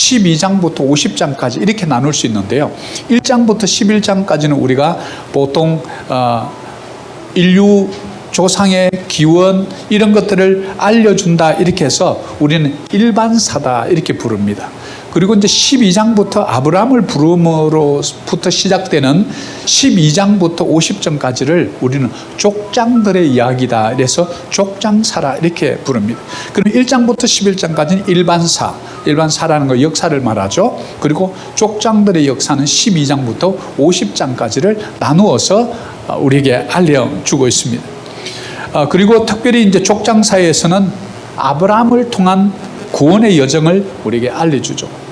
12장부터 50장까지 이렇게 나눌 수 있는데요. 1장부터 11장까지는 우리가 보통 인류 조상의 기원 이런 것들을 알려준다 이렇게 해서 우리는 일반사다 이렇게 부릅니다. 그리고 이제 12장부터 아브라함을 부름으로부터 시작되는 12장부터 50장까지를 우리는 족장들의 이야기다. 그래서 족장사라 이렇게 부릅니다. 그럼 1장부터 11장까지는 일반사라는 거 역사를 말하죠. 그리고 족장들의 역사는 12장부터 50장까지를 나누어서 우리에게 알려주고 있습니다. 그리고 특별히 이제 족장사에서는 아브라함을 통한 구원의 여정을 우리에게 알려주죠.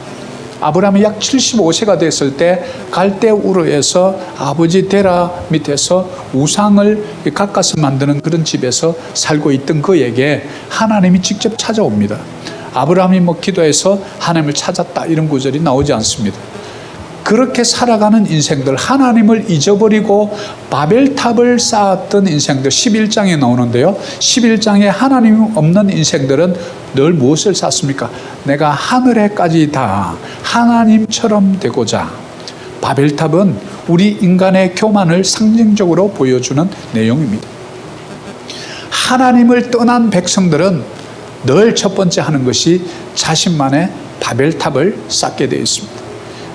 아브라함이 약 75세가 됐을 때 갈대 우르에서 아버지 데라 밑에서 우상을 가까스 만드는 그런 집에서 살고 있던 그에게 하나님이 직접 찾아옵니다. 아브라함이 기도해서 하나님을 찾았다 이런 구절이 나오지 않습니다. 그렇게 살아가는 인생들, 하나님을 잊어버리고 바벨탑을 쌓았던 인생들 11장에 나오는데요. 11장에 하나님 없는 인생들은 늘 무엇을 쌓습니까? 내가 하늘에까지 다 하나님처럼 되고자. 바벨탑은 우리 인간의 교만을 상징적으로 보여주는 내용입니다. 하나님을 떠난 백성들은 늘 첫 번째 하는 것이 자신만의 바벨탑을 쌓게 되어 있습니다.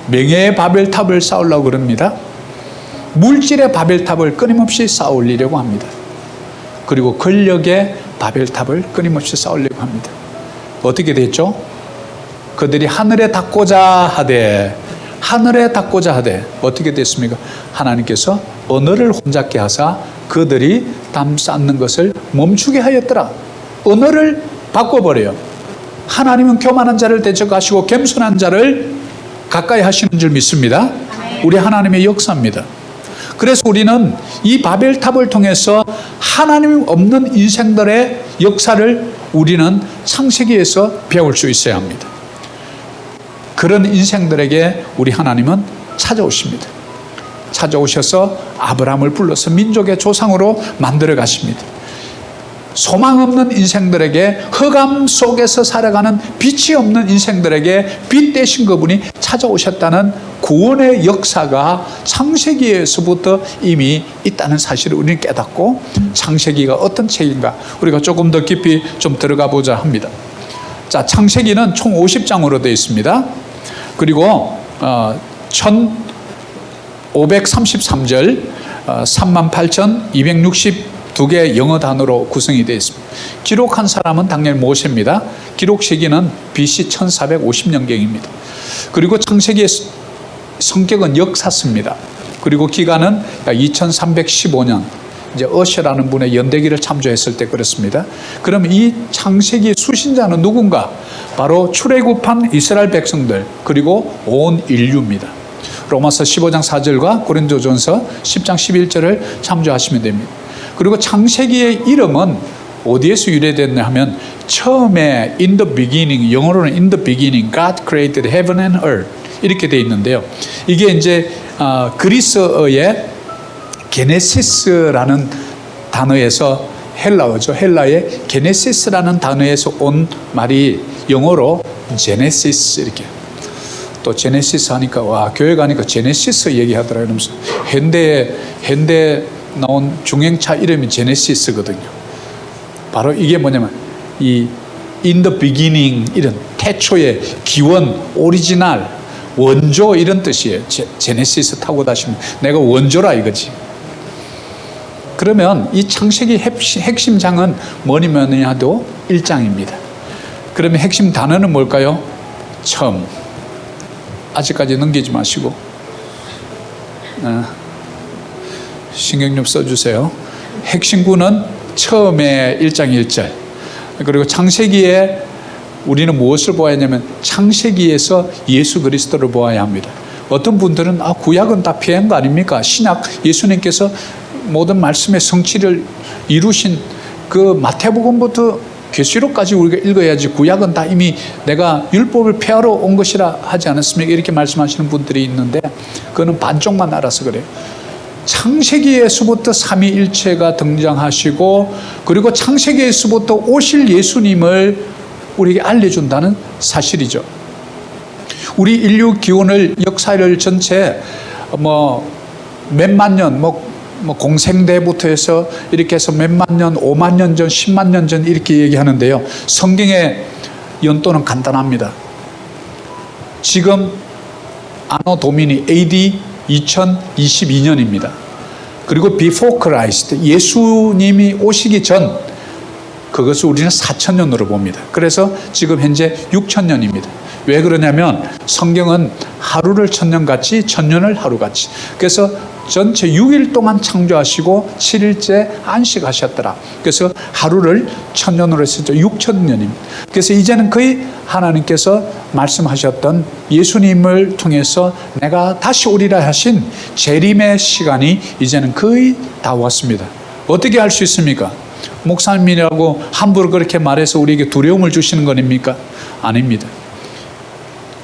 명예의 바벨탑을 쌓으려고 그럽니다. 물질의 바벨탑을 끊임없이 쌓으려고 합니다. 그리고 권력의 바벨탑을 끊임없이 쌓으려고 합니다. 어떻게 됐죠? 그들이 하늘에 닿고자 하되 어떻게 됐습니까? 하나님께서 언어를 혼잡게 하사 그들이 담 쌓는 것을 멈추게 하였더라. 언어를 바꿔버려요. 하나님은 교만한 자를 대적하시고 겸손한 자를 가까이 하시는 줄 믿습니다. 우리 하나님의 역사입니다. 그래서 우리는 이 바벨탑을 통해서 하나님 없는 인생들의 역사를 우리는 창세기에서 배울 수 있어야 합니다. 그런 인생들에게 우리 하나님은 찾아오십니다. 찾아오셔서 아브라함을 불러서 민족의 조상으로 만들어 가십니다. 소망 없는 인생들에게, 흑암 속에서 살아가는 빛이 없는 인생들에게 빛 되신 그분이 찾아오셨다는 구원의 역사가 창세기에서부터 이미 있다는 사실을 우리는 깨닫고, 창세기가 어떤 책인가 우리가 조금 더 깊이 좀 들어가 보자 합니다. 자, 창세기는 총 50장으로 되어 있습니다. 그리고 1533절 38,262개의 영어 단어로 구성이 되어 있습니다. 기록한 사람은 당연히 모세입니다. 기록 시기는 BC 1450년경입니다. 그리고 창세기의 성격은 역사서입니다. 그리고 기간은 2315년, 이제 어셔라는 분의 연대기를 참조했을 때 그렇습니다. 그럼 이 창세기의 수신자는 누군가? 바로 출애굽한 이스라엘 백성들, 그리고 온 인류입니다. 로마서 15장 4절과 고린도전서 10장 11절을 참조하시면 됩니다. 그리고 창세기의 이름은 어디에서 유래됐냐 하면, 처음에 in the beginning, 영어로는 in the beginning God created heaven and earth 이렇게 되어 있는데요. 이게 이제 그리스어의 게네시스라는 단어에서, 헬라어죠. 헬라의 게네시스라는 단어에서 온 말이 영어로 제네시스, 이렇게. 또 제네시스 하니까, 와, 교회 가니까 제네시스 얘기하더라. 이러면서 현대에 나온 중형차 이름이 제네시스거든요. 바로 이게 뭐냐면, 이 in the beginning, 이런 태초의 기원, 오리지널, 원조 이런 뜻이에요. 제네시스 타고 다시면 내가 원조라 이거지. 그러면 이 창세기 핵심 장은 뭐니 하도 1장입니다. 그러면 핵심 단어는 뭘까요? 처음. 아직까지 넘기지 마시고 신경 좀 써주세요. 핵심구는 처음에 1장 1절. 그리고 창세기에 우리는 무엇을 보아야 하냐면, 창세기에서 예수 그리스도를 보아야 합니다. 어떤 분들은 구약은 다 피한 거 아닙니까? 신약 예수님께서 모든 말씀의 성취를 이루신 그 마태복음부터 계시록까지 우리가 읽어야지, 구약은 다 이미 내가 율법을 폐하러 온 것이라 하지 않았습니까? 이렇게 말씀하시는 분들이 있는데, 그거는 반쪽만 알아서 그래요. 창세기에서부터 삼위일체가 등장하시고, 그리고 창세기에서부터 오실 예수님을 우리에게 알려준다는 사실이죠. 우리 인류 기원을 역사를 전체 몇만 년, 공생대부터 해서 이렇게 해서 몇만 년, 5만 년 전, 10만 년 전 이렇게 얘기하는데요. 성경의 연도는 간단합니다. 지금 아노 도미니 AD 2022년입니다. 그리고 before Christ, 예수님이 오시기 전, 그것을 우리는 4,000년으로 봅니다. 그래서 지금 현재 6,000년입니다. 왜 그러냐면 성경은 하루를 1,000년같이 1,000년을 하루같이, 그래서 전체 6일 동안 창조하시고 7일째 안식하셨더라. 그래서 하루를 1,000년으로 했었죠. 6,000년입니다. 그래서 이제는 거의 하나님께서 말씀하셨던 예수님을 통해서 내가 다시 오리라 하신 재림의 시간이 이제는 거의 다 왔습니다. 어떻게 알 수 있습니까? 목사님이라고 함부로 그렇게 말해서 우리에게 두려움을 주시는 것입니까? 아닙니다.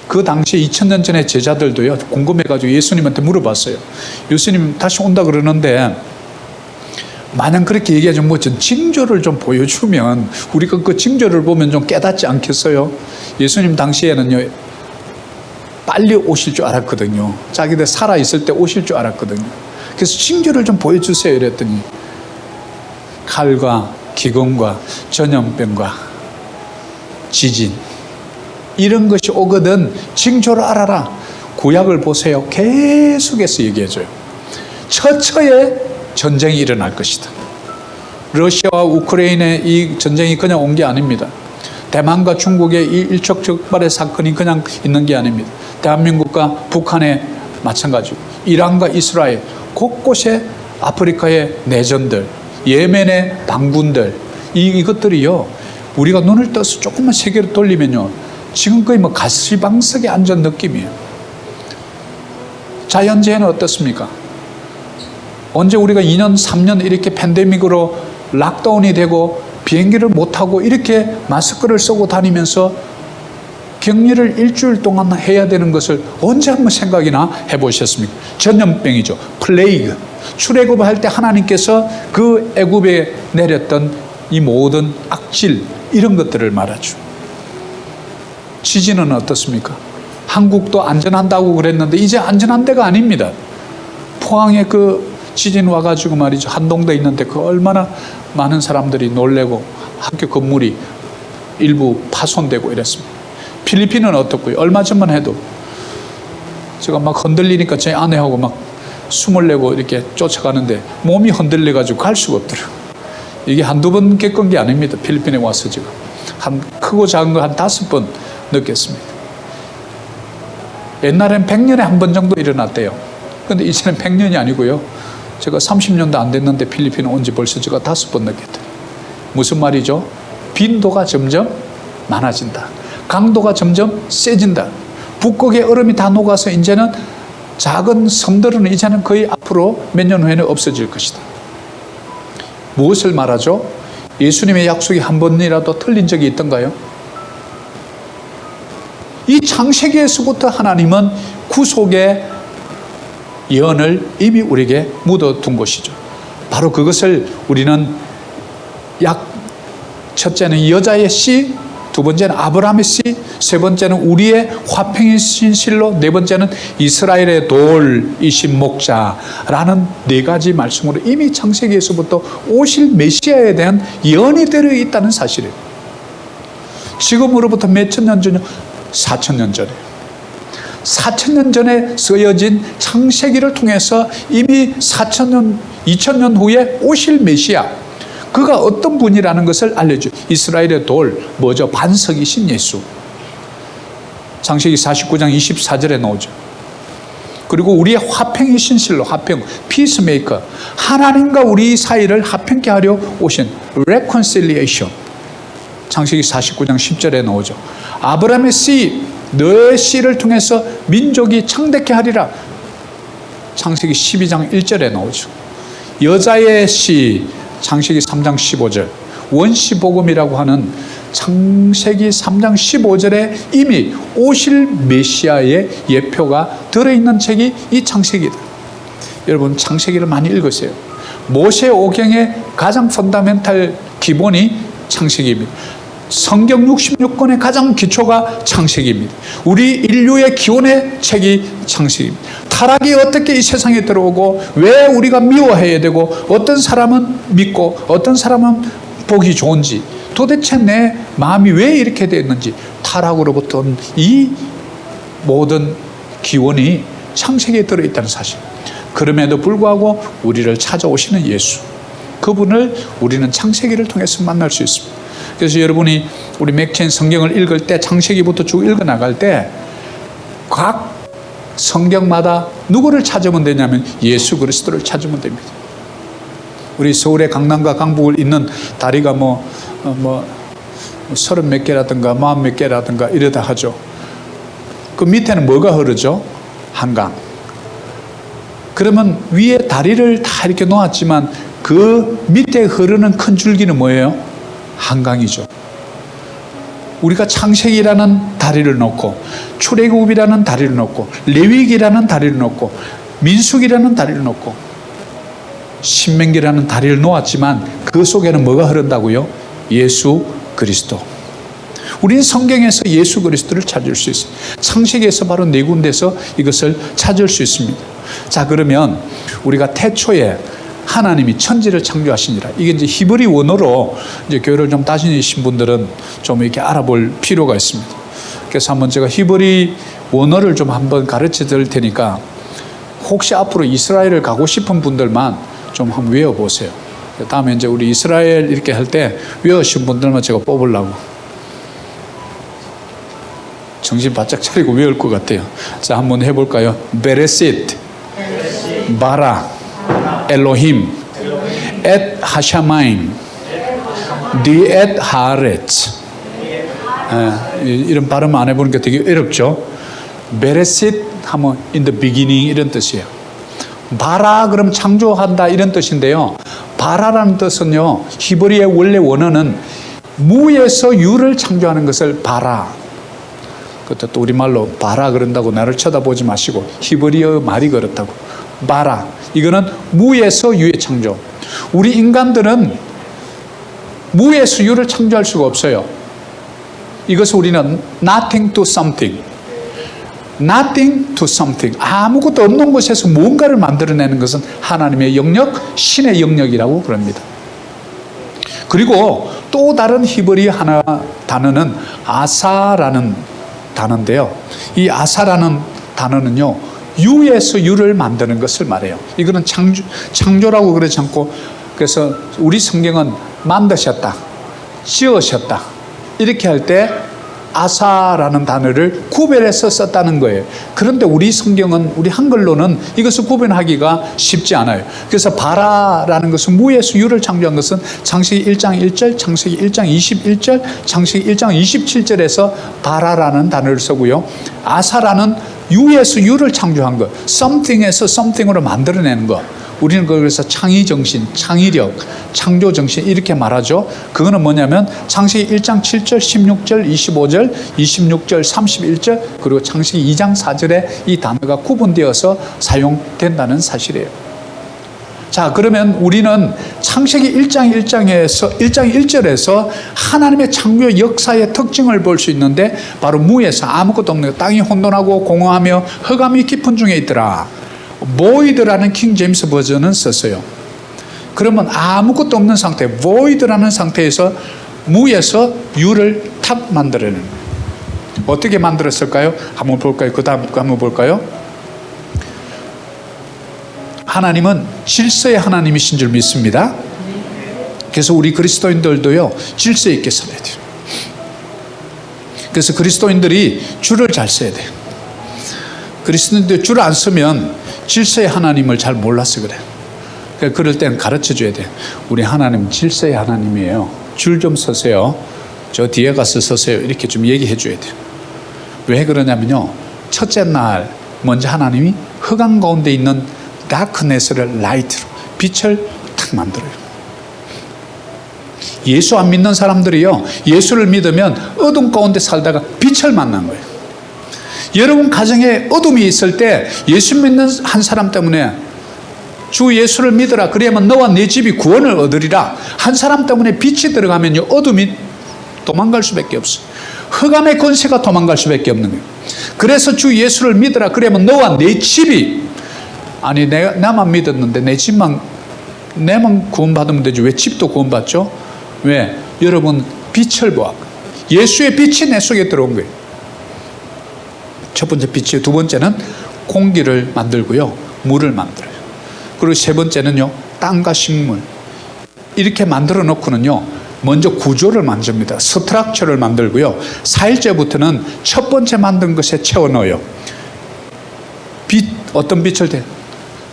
그 당시에 2000년 전에 제자들도요, 궁금해가지고 예수님한테 물어봤어요. 예수님 다시 온다 그러는데 만약 그렇게 얘기하자면 전 징조를 좀 보여주면 우리가 그 징조를 보면 좀 깨닫지 않겠어요? 예수님 당시에는요, 빨리 오실 줄 알았거든요. 자기들 살아있을 때 오실 줄 알았거든요. 그래서 징조를 좀 보여주세요 이랬더니 칼과 기근과 전염병과 지진 이런 것이 오거든 징조를 알아라. 구약을 보세요. 계속해서 얘기해줘요. 처처에 전쟁이 일어날 것이다. 러시아와 우크라이나의 이 전쟁이 그냥 온 게 아닙니다. 대만과 중국의 이 일촉즉발의 사건이 그냥 있는 게 아닙니다. 대한민국과 북한의 마찬가지고, 이란과 이스라엘, 곳곳에 아프리카의 내전들, 예멘의 반군들, 이것들이요, 우리가 눈을 떠서 조금만 세계로 돌리면요, 지금 거의 가시방석에 앉은 느낌이에요. 자연재해는 어떻습니까? 언제 우리가 2년, 3년 이렇게 팬데믹으로 락다운이 되고 비행기를 못 타고 이렇게 마스크를 쓰고 다니면서 격리를 일주일 동안 해야 되는 것을 언제 한번 생각이나 해보셨습니까? 전염병이죠. 플레이그. 출애굽할 때 하나님께서 그 애굽에 내렸던 이 모든 악질, 이런 것들을 말하죠. 지진은 어떻습니까? 한국도 안전한다고 그랬는데 이제 안전한 데가 아닙니다. 포항에 그 지진 와가지고 말이죠, 한동대 있는데 그 얼마나 많은 사람들이 놀래고 학교 건물이 일부 파손되고 이랬습니다. 필리핀은 어떻고요? 얼마 전만 해도 제가 막 흔들리니까 제 아내하고 막 숨을 내고 이렇게 쫓아가는데 몸이 흔들려가지고 갈 수가 없더라고요. 이게 한두 번 겪은 게 아닙니다. 필리핀에 와서 지금 한 크고 작은 거 한 5번 느꼈습니다. 옛날엔 100년에 한 번 정도 일어났대요. 근데 이제는 100년이 아니고요, 제가 30년도 안 됐는데 필리핀에 온 지 벌써 제가 5번 느꼈대요. 무슨 말이죠? 빈도가 점점 많아진다. 강도가 점점 세진다. 북극의 얼음이 다 녹아서 이제는 작은 섬들은 이제는 거의 앞으로 몇 년 후에는 없어질 것이다. 무엇을 말하죠? 예수님의 약속이 한 번이라도 틀린 적이 있던가요? 이 창세기에서부터 하나님은 구속의 예언을 이미 우리에게 묻어둔 것이죠. 바로 그것을 우리는 첫째는 여자의 씨, 두 번째는 아브라함의 씨, 세 번째는 우리의 화평이신 실로, 네 번째는 이스라엘의 돌이신 목자라는 4가지 말씀으로 이미 창세기에서부터 오실 메시아에 대한 예언이 들어있다는 사실이에요. 지금으로부터 몇천 년 전이요? 4,000년 전에. 4,000년 전에 쓰여진 창세기를 통해서 이미 4,000년, 2,000년 후에 오실 메시아, 그가 어떤 분이라는 것을 알려줘. 이스라엘의 돌, 뭐죠? 반석이신 예수. 창세기 49장 24절에 나오죠. 그리고 우리의 화평이신 실로, 화평, 피스메이커, 하나님과 우리 사이를 화평케 하려 오신 reconciliation. 창세기 49장 10절에 나오죠. 아브라함의 씨, 너의 씨를 통해서 민족이 창대케 하리라. 창세기 12장 1절에 나오죠. 여자의 씨, 창세기 3장 15절. 원시복음이라고 하는 창세기 3장 15절에 이미 오실 메시아의 예표가 들어있는 책이 이 창세기다. 여러분, 창세기를 많이 읽으세요. 모세 오경의 가장 펀다멘탈 기본이 창세기입니다. 성경 66권의 가장 기초가 창세기입니다. 우리 인류의 기원의 책이 창세기입니다. 타락이 어떻게 이 세상에 들어오고 왜 우리가 미워해야 되고 어떤 사람은 믿고 어떤 사람은 보기 좋은지 도대체 내 마음이 왜 이렇게 됐는지 타락으로부터 온 이 모든 기원이 창세기에 들어있다는 사실. 그럼에도 불구하고 우리를 찾아오시는 예수, 그분을 우리는 창세기를 통해서 만날 수 있습니다. 그래서 여러분이 우리 맥체인 성경을 읽을 때 창세기부터 쭉 읽어나갈 때 각 성경마다 누구를 찾으면 되냐면 예수 그리스도를 찾으면 됩니다. 우리 서울의 강남과 강북을 잇는 다리가 30 몇 개라든가 40 몇 개라든가 이러다 하죠. 그 밑에는 뭐가 흐르죠? 한강. 그러면 위에 다리를 다 이렇게 놓았지만 그 밑에 흐르는 큰 줄기는 뭐예요? 한강이죠. 우리가 창세기라는 다리를 놓고 출애굽이라는 다리를 놓고 레위기라는 다리를 놓고 민수기라는 다리를 놓고 신명기라는 다리를 놓았지만 그 속에는 뭐가 흐른다고요? 예수 그리스도. 우리는 성경에서 예수 그리스도를 찾을 수 있어요. 창세기에서 바로 네 군데서 이것을 찾을 수 있습니다. 자, 그러면 우리가 태초에 하나님이 천지를 창조하시니라. 이게 이제 히브리 원어로 이제 교회를 좀 다니신 분들은 좀 이렇게 알아볼 필요가 있습니다. 그래서 한번 제가 히브리 원어를 좀 한번 가르쳐 드릴 테니까 혹시 앞으로 이스라엘을 가고 싶은 분들만 좀 한번 외워보세요. 다음에 이제 우리 이스라엘 이렇게 할 때 외우신 분들만 제가 뽑으려고. 정신 바짝 차리고 외울 것 같아요. 자, 한번 해볼까요? 베레시트, 바라, 엘로힘, 엣 하샤마임, 디엣 하렛. 이런 발음 안 해보니까 되게 어렵죠? 베레시트 하면 in the beginning 이런 뜻이에요. 바라 그럼 창조한다 이런 뜻인데요. 바라라는 뜻은요, 히브리의 원래 원어는 무에서 유를 창조하는 것을 바라. 그것도 또 우리말로 바라 그런다고 나를 쳐다보지 마시고 히브리어 말이 그렇다고. 바라. 이거는 무에서 유의 창조. 우리 인간들은 무에서 유를 창조할 수가 없어요. 이것을 우리는 nothing to something. nothing to something. 아무것도 없는 곳에서 뭔가를 만들어내는 것은 하나님의 영역, 신의 영역이라고 그럽니다. 그리고 또 다른 히브리 하나 단어는 아사라는 단어인데요. 이 아사라는 단어는요, 유에서 유를 만드는 것을 말해요. 이거는 창조라고 그러지 않고, 그래서 우리 성경은 만드셨다, 지으셨다 이렇게 할 때 아사라는 단어를 구별해서 썼다는 거예요. 그런데 우리 성경은, 우리 한글로는 이것을 구별하기가 쉽지 않아요. 그래서 바라라는 것은 무에서 유를 창조한 것은 창세기 1장 1절, 창세기 1장 21절, 창세기 1장 27절에서 바라라는 단어를 쓰고요. 아사라는 유에서 유를 창조한 것, something에서 something으로 만들어내는 것. 우리는 그래서 창의정신, 창의력, 창조정신 이렇게 말하죠. 그거는 뭐냐면 창세기 1장 7절, 16절, 25절, 26절, 31절 그리고 창세기 2장 4절에 이 단어가 구분되어서 사용된다는 사실이에요. 자, 그러면 우리는 창세기 1장 1절에서 하나님의 창조 역사의 특징을 볼 수 있는데 바로 무에서 아무것도 없는 것, 땅이 혼돈하고 공허하며 흑암이 깊은 중에 있더라. void라는 킹 제임스 버전은 썼어요. 그러면 아무것도 없는 상태, void라는 상태에서 무에서 유를 탁 만들어내는 거예요. 어떻게 만들었을까요? 한번 볼까요? 그 다음 거 한번 볼까요? 하나님은 질서의 하나님이신 줄 믿습니다. 그래서 우리 그리스도인들도요, 질서 있게 살아야 돼요. 그래서 그리스도인들이 줄을 잘 써야 돼요. 그리스도인들이 줄을 안 쓰면 질서의 하나님을 잘 몰라서 그래요. 그러니까 그럴 때는 가르쳐 줘야 돼요. 우리 하나님 질서의 하나님이에요. 줄 좀 서세요. 저 뒤에 가서 서세요. 이렇게 좀 얘기해 줘야 돼요. 왜 그러냐면요, 첫째 날 먼저 하나님이 흑암 가운데 있는 다크네스를 라이트로, 빛을 탁 만들어요. 예수 안 믿는 사람들이요, 예수를 믿으면 어둠 가운데 살다가 빛을 만난 거예요. 여러분 가정에 어둠이 있을 때 예수 믿는 한 사람 때문에 주 예수를 믿으라, 그래야만 너와 내 집이 구원을 얻으리라, 한 사람 때문에 빛이 들어가면요, 어둠이 도망갈 수밖에 없어. 흑암의 권세가 도망갈 수밖에 없는 거예요. 그래서 주 예수를 믿으라. 그러면 너와 내 집이, 아니 나만 믿었는데 내 집만, 내만 구원받으면 되지 왜 집도 구원받죠? 왜? 여러분 빛을 보아. 예수의 빛이 내 속에 들어온 거예요. 첫 번째 빛이, 두 번째는 공기를 만들고요, 물을 만들어요. 그리고 세 번째는요, 땅과 식물. 이렇게 만들어 놓고는요, 먼저 구조를 만듭니다. 스트럭처를 만들고요, 4일째부터는 첫 번째 만든 것에 채워 넣어요. 빛, 어떤 빛을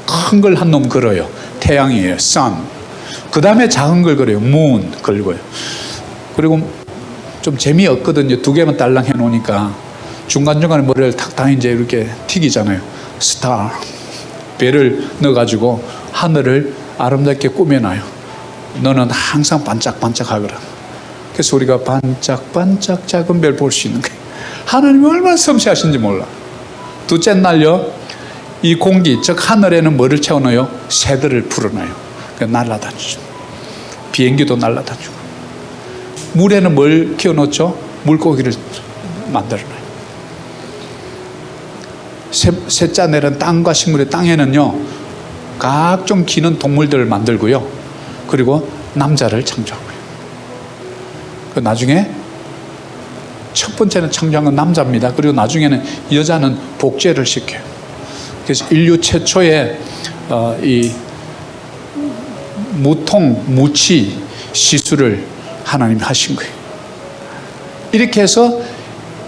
큰 걸 한 놈 걸어요. 태양이에요. sun. 그 다음에 작은 걸 걸어요. moon 걸고요. 그리고 좀 재미없거든요. 두 개만 딸랑 해놓으니까 중간중간에 머리를 탁탁 이제 이렇게 튀기잖아요. star. 배를 넣어가지고 하늘을 아름답게 꾸며놔요. 너는 항상 반짝반짝하거라. 그래서 우리가 반짝반짝 작은 별 볼 수 있는 거예요. 하나님이 얼마나 섬세하신지 몰라. 둘째 날요, 이 공기, 즉 하늘에는 뭐를 채워넣어요? 새들을 풀어놔요. 날아다니죠. 비행기도 날아다니고. 물에는 뭘 키워놓죠? 물고기를 만들어놔요. 셋째 날은 땅과 식물의, 땅에는요, 각종 기는 동물들을 만들고요, 그리고 남자를 창조하고요. 나중에 첫 번째는 창조한 건 남자입니다. 그리고 나중에는 여자는 복제를 시켜요. 그래서 인류 최초의 이 무통, 무치 시술을 하나님이 하신 거예요. 이렇게 해서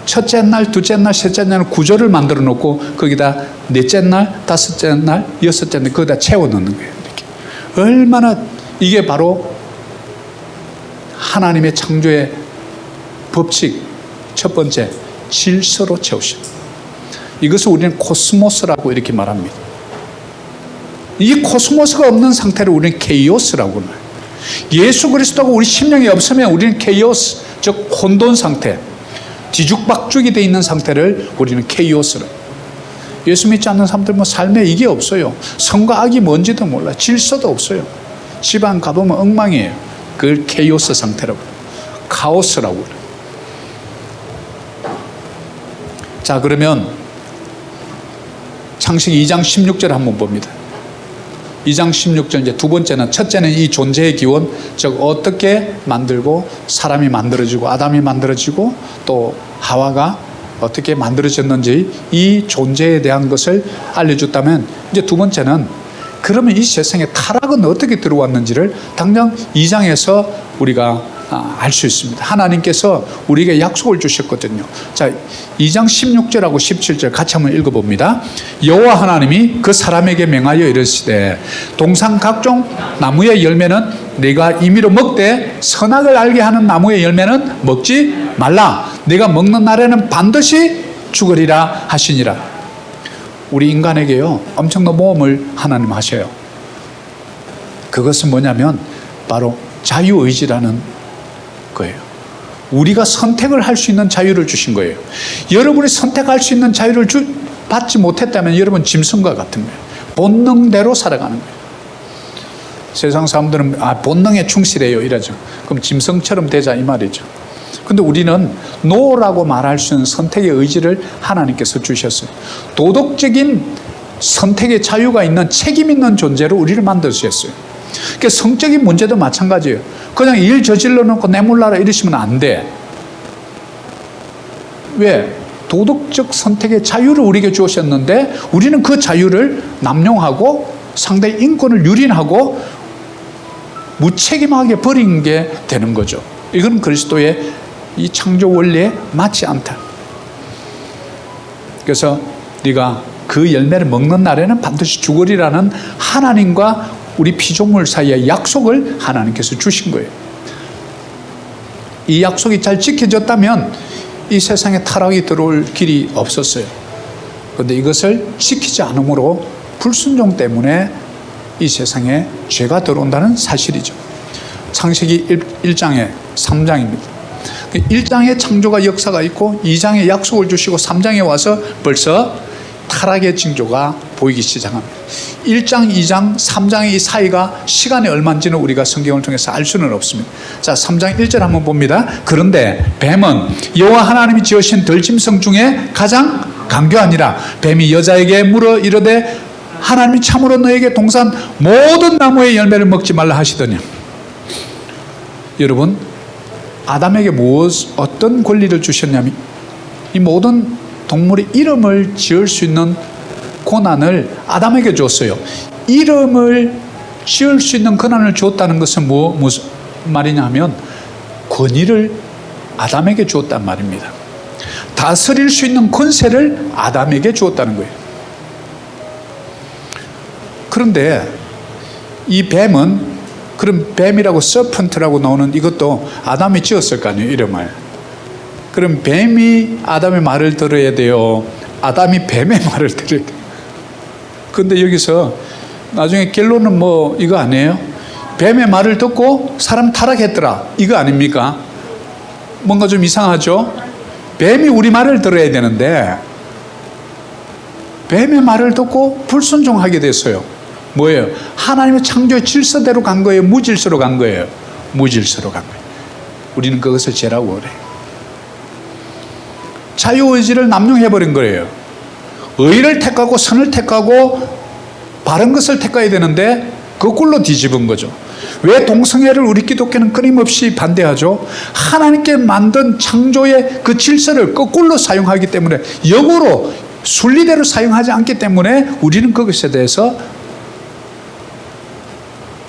첫째 날, 둘째 날, 셋째 날은 구조를 만들어 놓고 거기다 넷째 날, 다섯째 날, 여섯째 날 거기다 채워 넣는 거예요. 이렇게. 얼마나, 이게 바로 하나님의 창조의 법칙, 첫 번째 질서로 채우십니다. 이것을 우리는 코스모스라고 이렇게 말합니다. 이 코스모스가 없는 상태를 우리는 케이오스라고 말해요. 예수 그리스도가 우리 심령에 없으면 우리는 케이오스, 즉 혼돈 상태, 뒤죽박죽이 되어 있는 상태를 우리는 케이오스라고. 예수 믿지 않는 사람들 뭐 삶에 이게 없어요. 선과 악이 뭔지도 몰라. 질서도 없어요. 집안 가보면 엉망이에요. 그걸 케이오스 상태라고, 카오스라고 그래요. 자, 그러면 창세기 2장 16절 한번 봅니다. 2장 16절, 이제 두 번째는, 첫째는 이 존재의 기원, 즉 어떻게 만들고 사람이 만들어지고 아담이 만들어지고 또 하와가 어떻게 만들어졌는지 이 존재에 대한 것을 알려줬다면, 이제 두 번째는 그러면 이 세상에 타락은 어떻게 들어왔는지를 당장 2장에서 우리가 알 수 있습니다. 하나님께서 우리에게 약속을 주셨거든요. 자, 2장 16절하고 17절 같이 한번 읽어봅니다. 여호와 하나님이 그 사람에게 명하여 이르시되 동산 각종 나무의 열매는 네가 임의로 먹되 선악을 알게 하는 나무의 열매는 먹지 말라. 네가 먹는 날에는 반드시 죽으리라 하시니라. 우리 인간에게요, 엄청난 모험을 하나님 하셔요. 그것은 뭐냐면 바로 자유의지라는 거예요. 우리가 선택을 할 수 있는 자유를 주신 거예요. 여러분이 선택할 수 있는 자유를 받지 못했다면 여러분 짐승과 같은 거예요. 본능대로 살아가는 거예요. 세상 사람들은 본능에 충실해요 이러죠. 그럼 짐승처럼 되자 이 말이죠. 근데 우리는 노라고 말할 수 있는 선택의 의지를 하나님께서 주셨어요. 도덕적인 선택의 자유가 있는, 책임 있는 존재로 우리를 만드셨어요. 그러니까 성적인 문제도 마찬가지예요. 그냥 일 저질러 놓고 내몰라라 이러시면 안 돼. 왜? 도덕적 선택의 자유를 우리에게 주셨는데 우리는 그 자유를 남용하고 상대의 인권을 유린하고 무책임하게 버린 게 되는 거죠. 이건 그리스도의 이 창조 원리에 맞지 않다. 그래서 네가 그 열매를 먹는 날에는 반드시 죽으리라는 하나님과 우리 피조물 사이의 약속을 하나님께서 주신 거예요. 이 약속이 잘 지켜졌다면 이 세상에 타락이 들어올 길이 없었어요. 그런데 이것을 지키지 않으므로 불순종 때문에 이 세상에 죄가 들어온다는 사실이죠. 창세기 1장에 3장입니다. 1장에 창조가 역사가 있고 2장에 약속을 주시고 3장에 와서 벌써 타락의 징조가 보이기 시작합니다. 1장, 2장, 3장의 이 사이가 시간이 얼마인지는 우리가 성경을 통해서 알 수는 없습니다. 자, 3장 1절 한번 봅니다. 그런데 뱀은 여호와 하나님이 지으신 들짐승 중에 가장 강교하니라. 뱀이 여자에게 물어 이르되 하나님이 참으로 너에게 동산 모든 나무의 열매를 먹지 말라 하시더니. 여러분, 아담에게 어떤 권리를 주셨냐면 이 모든 동물의 이름을 지을 수 있는 권한을 아담에게 줬어요. 이름을 지을 수 있는 권한을 줬다는 것은 무슨 말이냐 하면 권위를 아담에게 주었단 말입니다. 다스릴 수 있는 권세를 아담에게 주었다는 거예요. 그런데 이 뱀은, 그럼 뱀이라고 서펀트라고 나오는 이것도 아담이 지었을 거 아니에요, 이름을. 그럼 뱀이 아담의 말을 들어야 돼요? 아담이 뱀의 말을 들어야 돼요? 근데 여기서 나중에 결론은 뭐 이거 아니에요? 뱀의 말을 듣고 사람 타락했더라, 이거 아닙니까? 뭔가 좀 이상하죠? 뱀이 우리 말을 들어야 되는데 뱀의 말을 듣고 불순종하게 됐어요. 뭐예요? 하나님의 창조의 질서대로 간 거예요? 무질서로 간 거예요? 무질서로 간 거예요. 우리는 그것을 죄라고 그래요. 자유의지를 남용해버린 거예요. 의를 택하고 선을 택하고 바른 것을 택해야 되는데 거꾸로 뒤집은 거죠. 왜 동성애를 우리 기독교는 끊임없이 반대하죠? 하나님께 만든 창조의 그 질서를 거꾸로 사용하기 때문에, 역으로 순리대로 사용하지 않기 때문에 우리는 그것에 대해서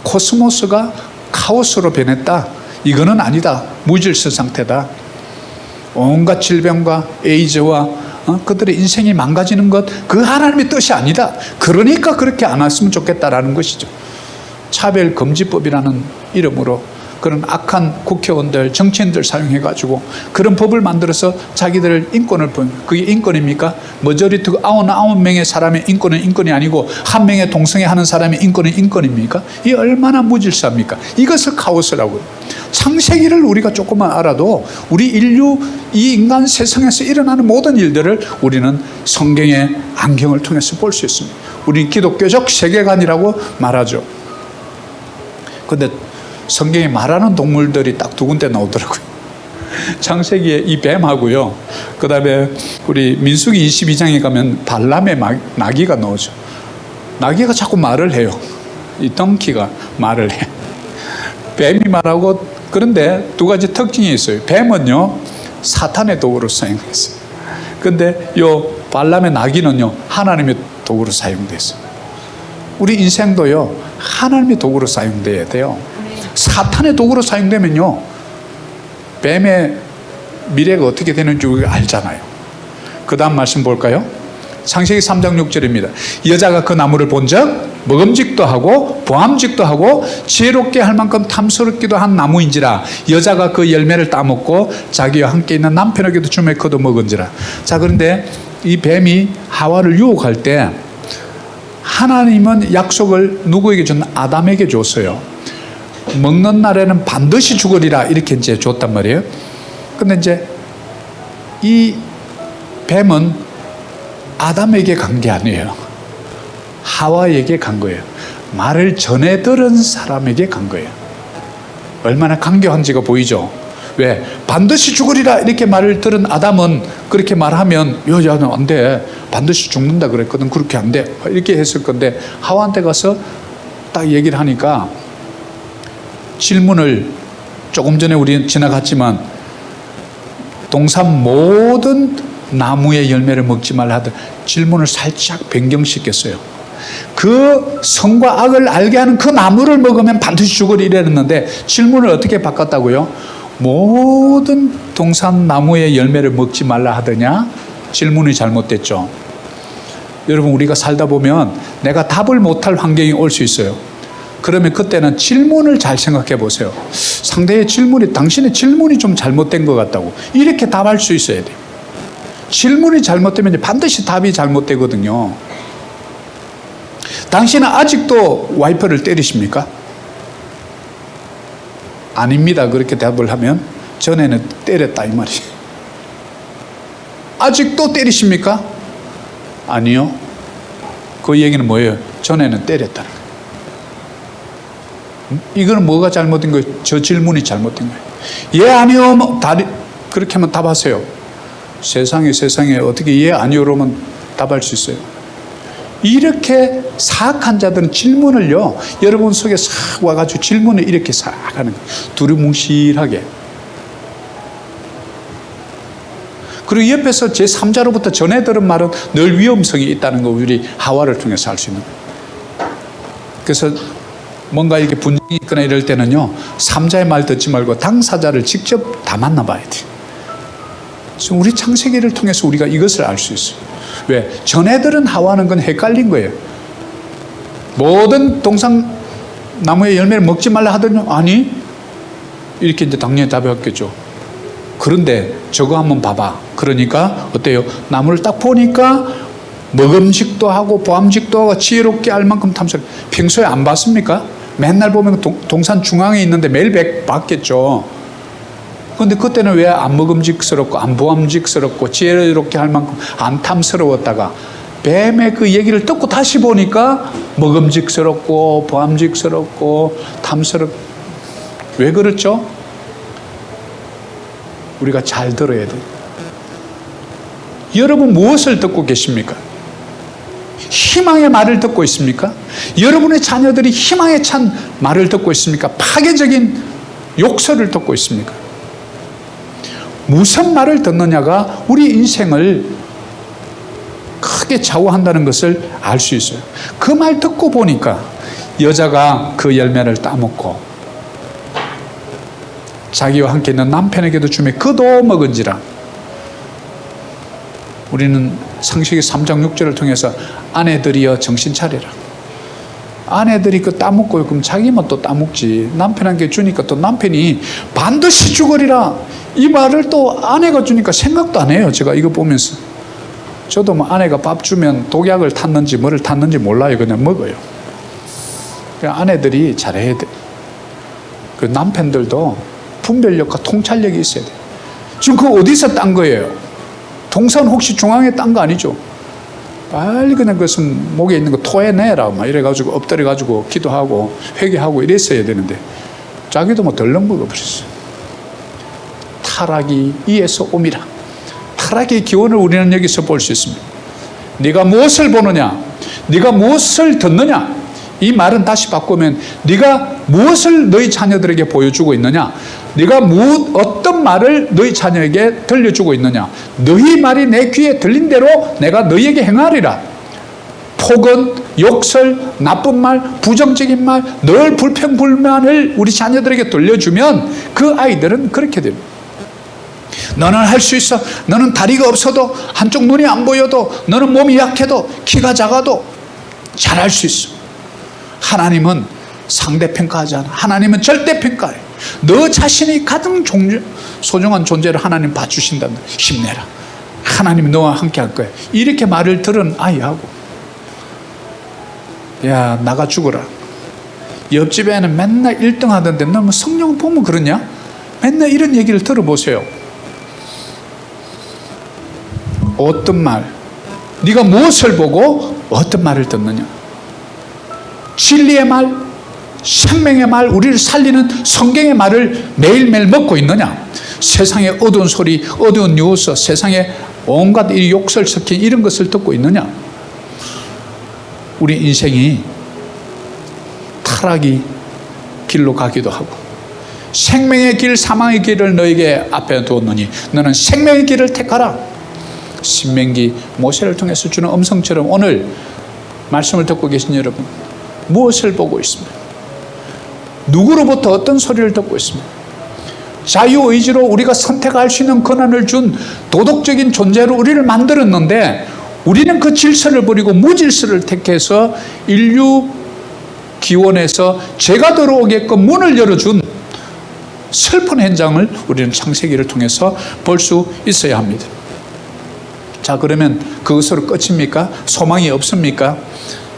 코스모스가 카오스로 변했다, 이거는 아니다, 무질서 상태다, 온갖 질병과 에이즈와 그들의 인생이 망가지는 것, 그 하나님의 뜻이 아니다, 그러니까 그렇게 안 했으면 좋겠다라는 것이죠. 차별금지법이라는 이름으로 그런 악한 국회의원들, 정치인들 사용해가지고 그런 법을 만들어서 자기들 인권을 그게 인권입니까? 머저리티 99명의 사람의 인권은 인권이 아니고 한 명의 동성애 하는 사람의 인권은 인권입니까? 이 얼마나 무질서합니까? 이것을 카오스라고 해요. 창세기를 우리가 조금만 알아도 우리 인류, 이 인간 세상에서 일어나는 모든 일들을 우리는 성경의 안경을 통해서 볼 수 있습니다. 우리 기독교적 세계관이라고 말하죠. 근데 성경에 말하는 동물들이 딱 두 군데 나오더라고요. 창세기에 이 뱀하고요, 그 다음에 우리 민수기 22장에 가면 발람의 나귀가 나오죠. 나귀가 자꾸 말을 해요. 이 덩키가 말을 해. 뱀이 말하고. 그런데 두 가지 특징이 있어요. 뱀은요, 사탄의 도구로 사용했어요. 근데 요 발람의 나귀는요, 하나님의 도구로 사용됐어요. 우리 인생도요, 하나님의 도구로 사용돼야 돼요. 사탄의 도구로 사용되면요, 뱀의 미래가 어떻게 되는지 우리가 알잖아요. 그 다음 말씀 볼까요? 창세기 3장 6절입니다. 여자가 그 나무를 본즉 먹음직도 하고 보암직도 하고 지혜롭게 할 만큼 탐스럽기도 한 나무인지라. 여자가 그 열매를 따먹고 자기와 함께 있는 남편에게도 주매 그도 먹은지라. 자, 그런데 이 뱀이 하와를 유혹할 때 하나님은 약속을 누구에게 줬나? 아담에게 줬어요. 먹는 날에는 반드시 죽으리라, 이렇게 이제 줬단 말이에요. 근데 이제 이 뱀은 아담에게 간 게 아니에요. 하와에게 간 거예요. 말을 전해 들은 사람에게 간 거예요. 얼마나 강교한지가 보이죠? 왜? 반드시 죽으리라 이렇게 말을 들은 아담은 그렇게 말하면 여자는 안 돼, 반드시 죽는다 그랬거든, 그렇게 안 돼, 이렇게 했을 건데 하와한테 가서 딱 얘기를 하니까 질문을, 조금 전에 우리 지나갔지만 동산 모든 나무의 열매를 먹지 말라 하던 질문을 살짝 변경시켰어요. 그 선과 악을 알게 하는 그 나무를 먹으면 반드시 죽으리 이랬는데 질문을 어떻게 바꿨다고요? 모든 동산 나무의 열매를 먹지 말라 하더냐? 질문이 잘못됐죠. 여러분, 우리가 살다 보면 내가 답을 못할 환경이 올 수 있어요. 그러면 그때는 질문을 잘 생각해 보세요. 상대의 질문이, 당신의 질문이 좀 잘못된 것 같다고, 이렇게 답할 수 있어야 돼요. 질문이 잘못되면 반드시 답이 잘못되거든요. 당신은 아직도 와이프를 때리십니까? 아닙니다. 그렇게 답을 하면 전에는 때렸다 이 말이에요. 아직도 때리십니까? 아니요. 그 얘기는 뭐예요? 전에는 때렸다는 거예요. 이거는 뭐가 잘못된 거예요? 저 질문이 잘못된 거예요. 예, 아니요, 뭐, 그렇게 하면 답하세요. 세상에 어떻게 예, 아니요로만 답할 수 있어요? 이렇게 사악한 자들은 질문을요, 여러분 속에 싹 와가지고 질문을 이렇게 싹 하는 거예요. 두루뭉실하게. 그리고 옆에서 제3자로부터 전해 들은 말은 늘 위험성이 있다는 거 우리 하와를 통해서 알 수 있는 거예요. 그래서 뭔가 이렇게 분쟁이 있거나 이럴 때는요, 3자의 말 듣지 말고 당사자를 직접 다 만나봐야 돼요. 그래서 우리 창세기를 통해서 우리가 이것을 알 수 있어요. 왜? 전해 들은 하와는 건 헷갈린 거예요. 모든 동산나무의 열매를 먹지 말라 하더니 아니, 이렇게 이제 당연히 답했겠죠. 그런데 저거 한번 봐봐. 그러니까 어때요? 나무를 딱 보니까 먹음직도 하고 보암직도 하고 지혜롭게 알 만큼 탐색. 평소에 안 봤습니까? 맨날 보면 동산 중앙에 있는데 매일 봤겠죠. 그런데 그때는 왜 안 먹음직스럽고 안 보암직스럽고 지혜롭게 할 만큼 안 탐스러웠다가 뱀의 그 얘기를 듣고 다시 보니까 먹음직스럽고 보암직스럽고 탐스럽고. 왜 그렇죠? 우리가 잘 들어야 돼요. 여러분 무엇을 듣고 계십니까? 희망의 말을 듣고 있습니까? 여러분의 자녀들이 희망에 찬 말을 듣고 있습니까? 파괴적인 욕설을 듣고 있습니까? 무슨 말을 듣느냐가 우리 인생을 크게 좌우한다는 것을 알 수 있어요. 그 말 듣고 보니까 여자가 그 열매를 따먹고 자기와 함께 있는 남편에게도 주며 그도 먹은지라. 우리는 창세기 3장 6절을 통해서 아내들이여 정신 차리라. 아내들이 그 따먹고요. 그럼 자기만 또 따먹지. 남편에게 주니까 또 남편이 반드시 죽으리라. 이 말을 또 아내가 주니까 생각도 안 해요. 제가 이거 보면서. 저도 뭐 아내가 밥 주면 독약을 탔는지 뭐를 탔는지 몰라요. 그냥 먹어요. 그러니까 아내들이 잘해야 돼. 그 남편들도 분별력과 통찰력이 있어야 돼. 지금 그거 어디서 딴 거예요? 동산 혹시 중앙에 딴 거 아니죠? 빨리 그냥 그것은 목에 있는 거 토해내라 막 이래가지고 엎드려가지고 기도하고 회개하고 이랬어야 되는데 자기도 뭐 덜렁 먹어버렸어. 타락이 이에서 옴이라. 타락의 기원을 우리는 여기서 볼 수 있습니다. 네가 무엇을 보느냐, 네가 무엇을 듣느냐, 이 말은 다시 바꾸면 네가 무엇을 너희 자녀들에게 보여주고 있느냐, 네가 어떤 말을 너희 자녀에게 들려주고 있느냐. 너희 말이 내 귀에 들린 대로 내가 너희에게 행하리라. 폭언, 욕설, 나쁜 말, 부정적인 말, 늘 불평불만을 우리 자녀들에게 들려주면 그 아이들은 그렇게 됩니다. 너는 할 수 있어. 너는 다리가 없어도, 한쪽 눈이 안 보여도, 너는 몸이 약해도, 키가 작아도 잘할 수 있어. 하나님은 상대평가하지 않아. 하나님은 절대평가해. 너 자신이 가장 소중한 존재를 하나님 봐주신다. 힘내라. 하나님이 너와 함께 할 거야. 이렇게 말을 들은 아이하고, 야, 나가 죽어라. 옆집 애는 맨날 1등 하던데 너 뭐 성령 보면 그러냐? 맨날 이런 얘기를 들어보세요. 어떤 말, 네가 무엇을 보고 어떤 말을 듣느냐. 진리의 말, 생명의 말, 우리를 살리는 성경의 말을 매일매일 먹고 있느냐. 세상의 어두운 소리, 어두운 뉴스, 세상에 온갖 이 욕설 섞인 이런 것을 듣고 있느냐. 우리 인생이 타락이 길로 가기도 하고, 생명의 길, 사망의 길을 너에게 앞에 두었느니 너는 생명의 길을 택하라. 신명기 모세를 통해서 주는 음성처럼 오늘 말씀을 듣고 계신 여러분, 무엇을 보고 있습니까? 누구로부터 어떤 소리를 듣고 있습니까? 자유의지로 우리가 선택할 수 있는 권한을 준 도덕적인 존재로 우리를 만들었는데 우리는 그 질서를 버리고 무질서를 택해서 인류 기원에서 죄가 들어오게끔 문을 열어준 슬픈 현장을 우리는 창세기를 통해서 볼 수 있어야 합니다. 자, 그러면 그것으로 끝입니까? 소망이 없습니까?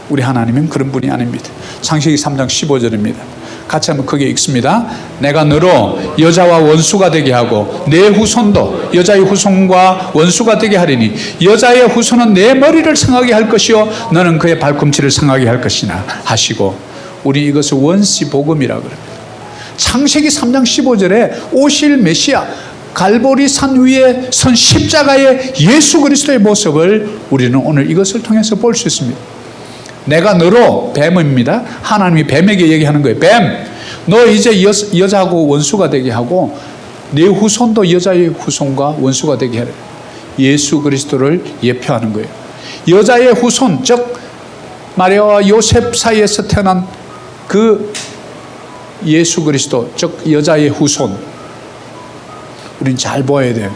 우리 하나님은 그런 분이 아닙니다. 창세기 3장 15절입니다. 같이 한번 크게 읽습니다. 내가 너로 여자와 원수가 되게 하고 내 후손도 여자의 후손과 원수가 되게 하리니 여자의 후손은 내 머리를 상하게 할 것이요 너는 그의 발꿈치를 상하게 할 것이나 하시고, 우리 이것을 원시복음이라고 그럽니다. 창세기 3장 15절에 오실 메시아 갈보리 산 위에 선 십자가의 예수 그리스도의 모습을 우리는 오늘 이것을 통해서 볼 수 있습니다. 내가 너로, 뱀입니다. 하나님이 뱀에게 얘기하는 거예요. 뱀, 너 이제 여자하고 원수가 되게 하고 네 후손도 여자의 후손과 원수가 되게 하라. 예수 그리스도를 예표하는 거예요. 여자의 후손, 즉 마리아와 요셉 사이에서 태어난 그 예수 그리스도, 즉 여자의 후손, 우린 잘 보아야 돼요.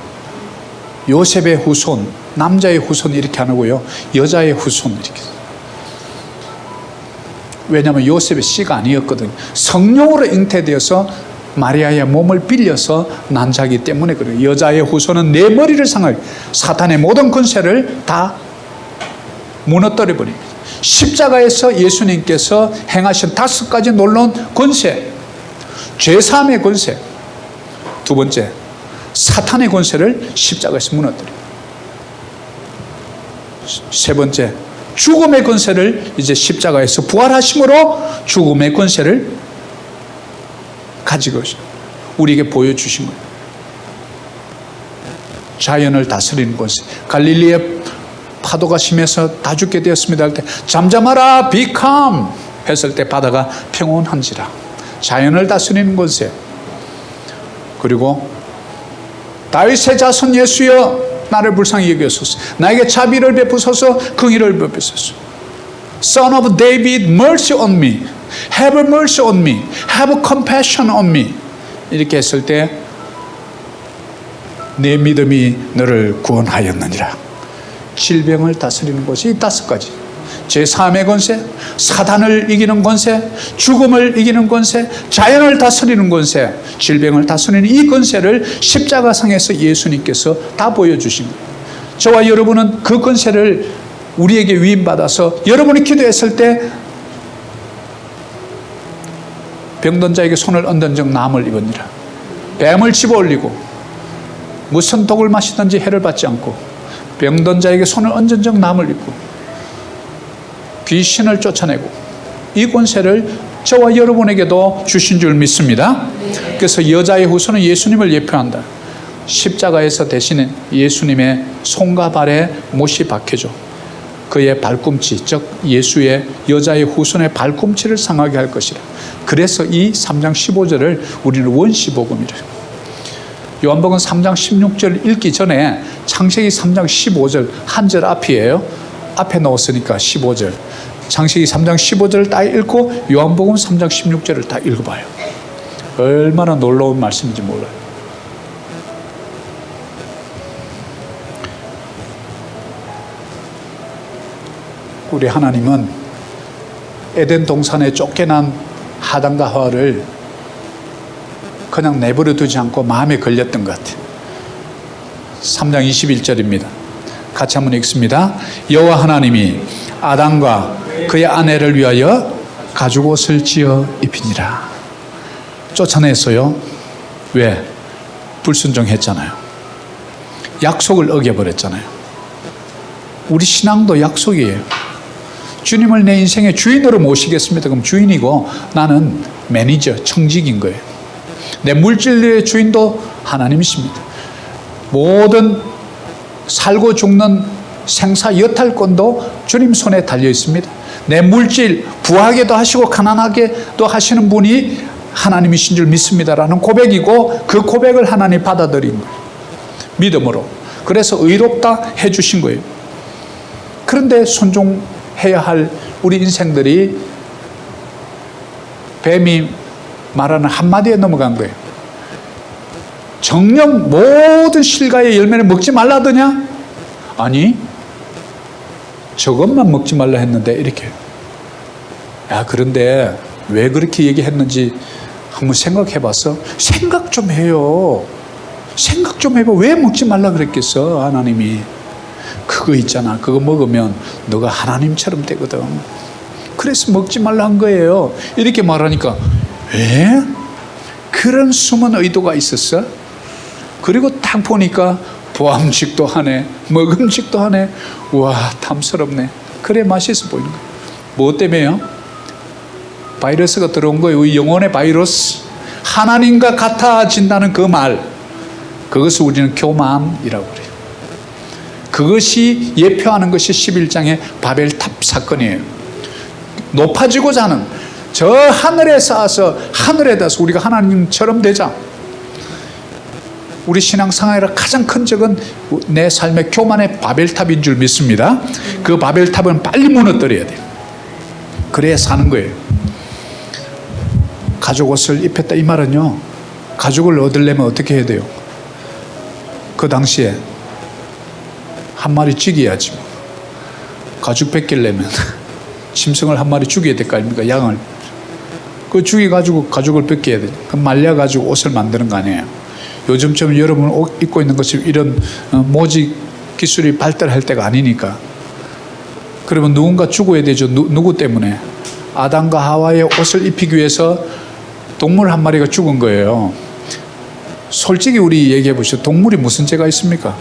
요셉의 후손, 남자의 후손 이렇게 안 하고요, 여자의 후손 이렇게. 왜냐하면 요셉의 씨가 아니었거든요. 성령으로 잉태되어서 마리아의 몸을 빌려서 난 자기 때문에 그래요. 여자의 후손은 내 머리를 상할, 사탄의 모든 권세를 다 무너뜨려 버립니다. 십자가에서 예수님께서 행하신 5가지 놀라운 권세, 죄사함의 권세, 두 번째 사탄의 권세를 십자가에서 무너뜨려요. 세 번째, 죽음의 권세를 이제 십자가에서 부활하심으로 죽음의 권세를 가지고 우리에게 보여주신 거예요. 자연을 다스리는 권세. 갈릴리의 파도가 심해서 다 죽게 되었습니다 할 때 잠잠하라 be calm 했을 때 바다가 평온한지라. 자연을 다스리는 권세. 그리고 다윗의 자손 예수여 나를 불쌍히 여기소서, 나에게 자비를 베푸소서, 긍휼을 베푸소서. Son of David, mercy on me. Have mercy on me. Have compassion on me. 이렇게 했을 때 내 믿음이 너를 구원하였느니라. 질병을 다스리는 것이 이 5가지. 제3의 권세, 사단을 이기는 권세, 죽음을 이기는 권세, 자연을 다스리는 권세, 질병을 다스리는 이 권세를 십자가상에서 예수님께서 다 보여주신 거예요. 저와 여러분은 그 권세를 우리에게 위임받아서 여러분이 기도했을 때 병든 자에게 손을 얹은 적 나음을 입으니라. 뱀을 집어올리고 무슨 독을 마시든지 해를 받지 않고 병든 자에게 손을 얹은 적 나음을 입고 귀신을 쫓아내고, 이 권세를 저와 여러분에게도 주신 줄 믿습니다. 그래서 여자의 후손은 예수님을 예표한다. 십자가에서 대신에 예수님의 손과 발에 못이 박혀져 그의 발꿈치, 즉 예수의 여자의 후손의 발꿈치를 상하게 할 것이라. 그래서 이 3장 15절을 우리는 원시복음이라. 요한복음 3장 16절 읽기 전에 창세기 3장 15절 한 절 앞이에요. 앞에 넣었으니까 15절. 창세기 3장 15절을 다 읽고 요한복음 3장 16절을 다 읽어봐요. 얼마나 놀라운 말씀인지 몰라요. 우리 하나님은 에덴 동산에 쫓겨난 아담과 하와를 그냥 내버려 두지 않고 마음에 걸렸던 것 같아요. 3장 21절입니다. 같이 한번 읽습니다. 여호와 하나님이 아담과 그의 아내를 위하여 가죽옷을 지어 입히니라. 쫓아냈어요. 왜? 불순종했잖아요. 약속을 어겨버렸잖아요. 우리 신앙도 약속이에요. 주님을 내 인생의 주인으로 모시겠습니다. 그럼 주인이고 나는 매니저, 청직인 거예요. 내 물질의 주인도 하나님이십니다. 모든 살고 죽는 생사 여탈권도 주님 손에 달려 있습니다. 내 물질 부하게도 하시고 가난하게도 하시는 분이 하나님이신 줄 믿습니다라는 고백이고, 그 고백을 하나님 받아들인 거예요. 믿음으로. 그래서 의롭다 해주신 거예요. 그런데 순종해야 할 우리 인생들이 뱀이 말하는 한마디에 넘어간 거예요. 정녕 모든 실과의 열매를 먹지 말라더냐? 아니, 저것만 먹지 말라 했는데 이렇게. 야, 그런데 왜 그렇게 얘기했는지 한번 생각해 봤어? 생각 좀 해요. 생각 좀 해봐. 왜 먹지 말라 그랬겠어, 하나님이. 그거 있잖아. 그거 먹으면 너가 하나님처럼 되거든. 그래서 먹지 말라 한 거예요. 이렇게 말하니까 왜? 그런 숨은 의도가 있었어? 그리고 딱 보니까 보암직도 하네, 먹음직도 하네. 와, 탐스럽네. 그래 맛있어 보이는 거예요. 뭐 때문에요? 바이러스가 들어온 거예요. 우리 영혼의 바이러스. 하나님과 같아진다는 그 말, 그것을 우리는 교만이라고 그래요. 그것이 예표하는 것이 11장의 바벨탑 사건이에요. 높아지고자 하는, 저 하늘에 쌓아서 하늘에 닿아서 우리가 하나님처럼 되자. 우리 신앙생활의 가장 큰 적은 내 삶의 교만의 바벨탑인 줄 믿습니다. 그 바벨탑은 빨리 무너뜨려야 돼요. 그래야 사는 거예요. 가죽 옷을 입혔다 이 말은요, 가죽을 얻으려면 어떻게 해야 돼요? 그 당시에 한 마리 죽여야지. 가죽 뺏기려면 짐승을 한 마리 죽여야 될 거 아닙니까? 양을. 그 죽여가지고 가죽을 뺏겨야 돼요. 그럼 말려가지고 옷을 만드는 거 아니에요. 요즘처럼 여러분 옷 입고 있는 것이 이런 모직 기술이 발달할 때가 아니니까. 그러면 누군가 죽어야 되죠. 누구 때문에? 아담과 하와의 옷을 입히기 위해서 동물 한 마리가 죽은 거예요. 솔직히 우리 얘기해 보시죠. 동물이 무슨 죄가 있습니까?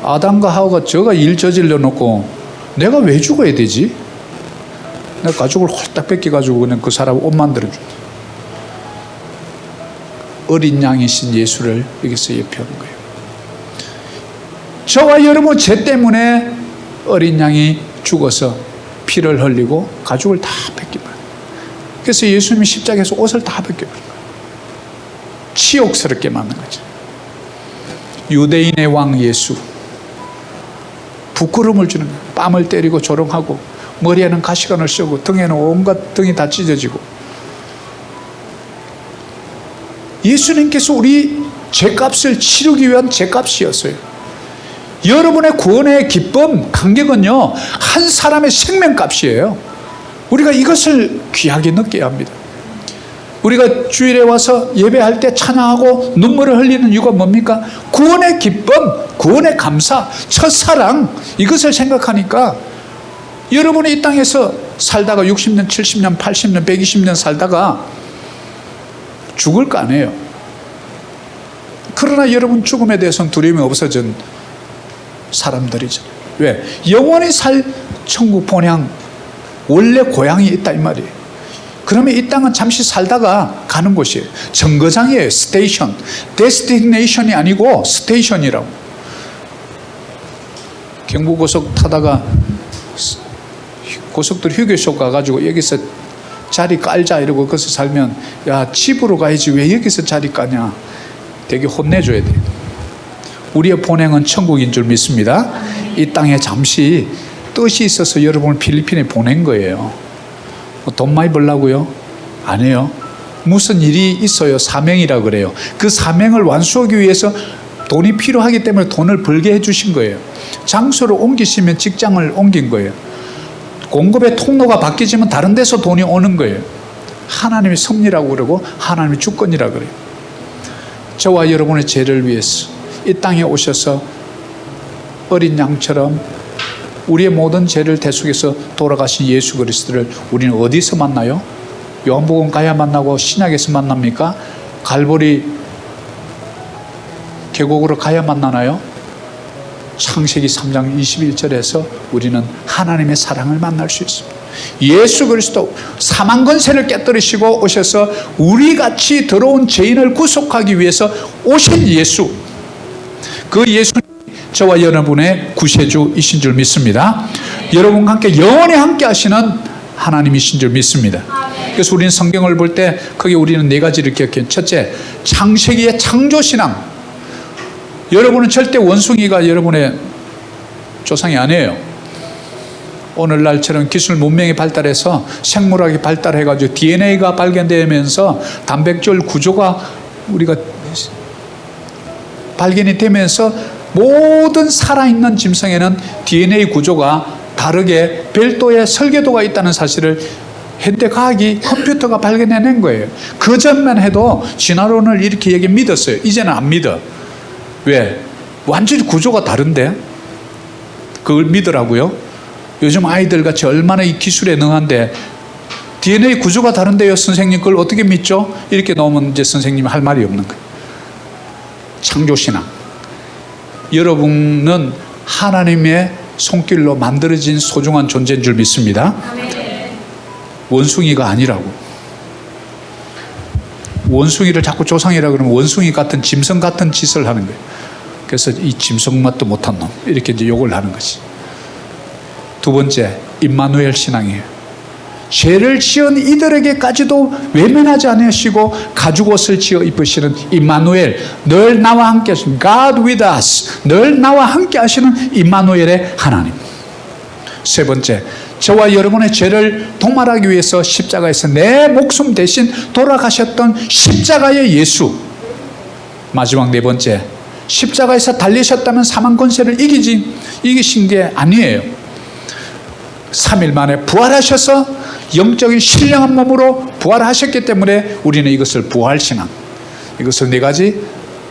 아담과 하와가 저가 일 저질러 놓고 내가 왜 죽어야 되지? 내가 가죽을 홀딱 뺏겨가지고 그냥 그 사람 옷 만들어준다. 어린 양이신 예수를 여기서 예표하는 거예요. 저와 여러분 죄 때문에 어린 양이 죽어서 피를 흘리고 가죽을 다 뺏겨버려요. 그래서 예수님이 십자가에서 옷을 다 뺏겨버린 거예요. 치욕스럽게 만든 거죠. 유대인의 왕 예수, 부끄러움을 주는 거예요. 뺨을 때리고 조롱하고 머리에는 가시관을 쓰고 등에는 온갖 등이 다 찢어지고. 예수님께서 우리 죄값을 치르기 위한 죄값이었어요. 여러분의 구원의 기쁨, 감격은요, 한 사람의 생명값이에요. 우리가 이것을 귀하게 느껴야 합니다. 우리가 주일에 와서 예배할 때 찬양하고 눈물을 흘리는 이유가 뭡니까? 구원의 기쁨, 구원의 감사, 첫사랑, 이것을 생각하니까 여러분이 이 땅에서 살다가 60년, 70년, 80년, 120년 살다가 죽을 거 아니에요. 그러나 여러분 죽음에 대해서는 두려움이 없어진 사람들이죠. 왜? 영원히 살 천국 본향, 원래 고향이 있다 이 말이에요. 그러면 이 땅은 잠시 살다가 가는 곳이에요. 정거장이에요. 스테이션. 데스티네이션이 아니고 스테이션이라고. 경부고속 타다가 고속도로 휴게소 가가지고 여기서 자리 깔자 이러고 거기서 살면, 야, 집으로 가야지 왜 여기서 자리 까냐, 되게 혼내줘야 돼요. 우리의 본행은 천국인 줄 믿습니다. 이 땅에 잠시 뜻이 있어서 여러분을 필리핀에 보낸 거예요. 돈 많이 벌라고요? 아니에요. 무슨 일이 있어요. 사명이라 그래요. 그 사명을 완수하기 위해서 돈이 필요하기 때문에 돈을 벌게 해주신 거예요. 장소를 옮기시면 직장을 옮긴 거예요. 공급의 통로가 바뀌지만 다른 데서 돈이 오는 거예요. 하나님의 섭리라고 그러고 하나님의 주권이라고 그래요. 저와 여러분의 죄를 위해서 이 땅에 오셔서 어린 양처럼 우리의 모든 죄를 대속해서 돌아가신 예수 그리스도를 우리는 어디서 만나요? 요한복음 가야 만나고 신약에서 만납니까? 갈보리 계곡으로 가야 만나나요? 창세기 3장 21절에서 우리는 하나님의 사랑을 만날 수 있습니다. 예수 그리스도 사망 권세를 깨뜨리시고 오셔서 우리같이 들어온 죄인을 구속하기 위해서 오신 예수, 그 예수님 저와 여러분의 구세주이신 줄 믿습니다. 여러분과 함께 영원히 함께 하시는 하나님이신 줄 믿습니다. 그래서 우리는 성경을 볼 때 거기 우리는 네 가지를 기억해요. 첫째, 창세기의 창조신앙. 여러분은 절대 원숭이가 여러분의 조상이 아니에요. 오늘날처럼 기술 문명이 발달해서 생물학이 발달해가지고 DNA가 발견되면서 단백질 구조가 우리가 발견이 되면서 모든 살아있는 짐승에는 DNA 구조가 다르게 별도의 설계도가 있다는 사실을 현대과학이 컴퓨터가 발견해낸 거예요. 그 전만 해도 진화론을 이렇게 얘기 믿었어요. 이제는 안 믿어. 왜? 완전히 구조가 다른데? 그걸 믿으라고요? 요즘 아이들 같이 얼마나 이 기술에 능한데 DNA 구조가 다른데요. 선생님 그걸 어떻게 믿죠? 이렇게 나오면 이제 선생님이 할 말이 없는 거예요. 창조신앙. 여러분은 하나님의 손길로 만들어진 소중한 존재인 줄 믿습니다. 원숭이가 아니라고. 원숭이를 자꾸 조상이라 그러면 원숭이 같은 짐승 같은 짓을 하는 거예요. 그래서 이 짐승 맛도 못한 놈 이렇게 이제 욕을 하는 거지. 두 번째, 임마누엘 신앙이에요. 죄를 지은 이들에게까지도 외면하지 않으시고 가죽옷을 지어 입으시는 임마누엘, 늘 나와 함께 하시는 God with us, 늘 나와 함께 하시는 임마누엘의 하나님. 세 번째, 저와 여러분의 죄를 도말하기 위해서 십자가에서 내 목숨 대신 돌아가셨던 십자가의 예수. 마지막 네 번째, 십자가에서 달리셨다면 사망 권세를 이기신 게 아니에요. 3일 만에 부활하셔서 영적인 신령한 몸으로 부활하셨기 때문에 우리는 이것을 부활신앙, 이것을 네 가지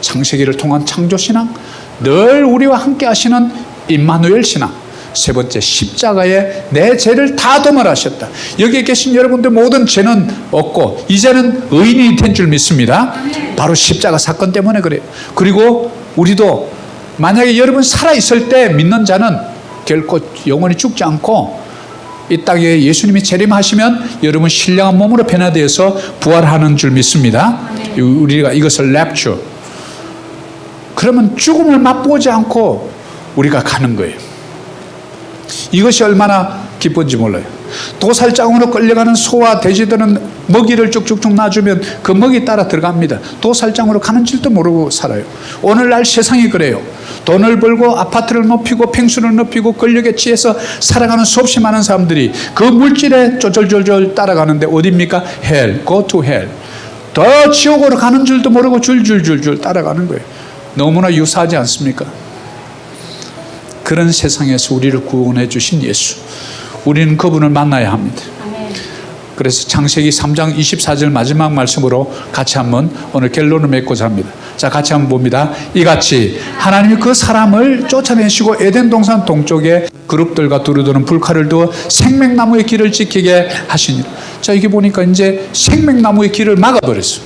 창세기를 통한 창조신앙, 늘 우리와 함께 하시는 임마누엘 신앙, 세 번째 십자가에 내 죄를 다 도말하셨다. 여기에 계신 여러분들 모든 죄는 없고 이제는 의인이 된 줄 믿습니다. 바로 십자가 사건 때문에 그래요. 그리고 우리도 만약에 여러분 살아있을 때 믿는 자는 결코 영원히 죽지 않고 이 땅에 예수님이 재림하시면 여러분 신령한 몸으로 변화되어서 부활하는 줄 믿습니다. 우리가 이것을 랩처. 그러면 죽음을 맛보지 않고 우리가 가는 거예요. 이것이 얼마나 기쁜지 몰라요. 도살장으로 끌려가는 소와 돼지들은 먹이를 쭉쭉쭉 놔주면 그 먹이 따라 들어갑니다. 도살장으로 가는 줄도 모르고 살아요. 오늘날 세상이 그래요. 돈을 벌고 아파트를 높이고 팽수를 높이고 권력에 취해서 살아가는 수없이 많은 사람들이 그 물질에 쫄쫄쫄쫄 따라가는데 어딥니까? hell, go to hell. 더 지옥으로 가는 줄도 모르고 줄줄줄줄 따라가는 거예요. 너무나 유사하지 않습니까? 그런 세상에서 우리를 구원해 주신 예수, 우리는 그분을 만나야 합니다. 그래서 창세기 3장 24절 마지막 말씀으로 같이 한번 오늘 결론을 맺고자 합니다. 자, 같이 한번 봅니다. 이같이 하나님이 그 사람을 쫓아내시고 에덴 동산 동쪽에 그룹들과 두루두는 불칼을 두어 생명나무의 길을 지키게 하시니라. 자, 이게 보니까 이제 생명나무의 길을 막아버렸어요.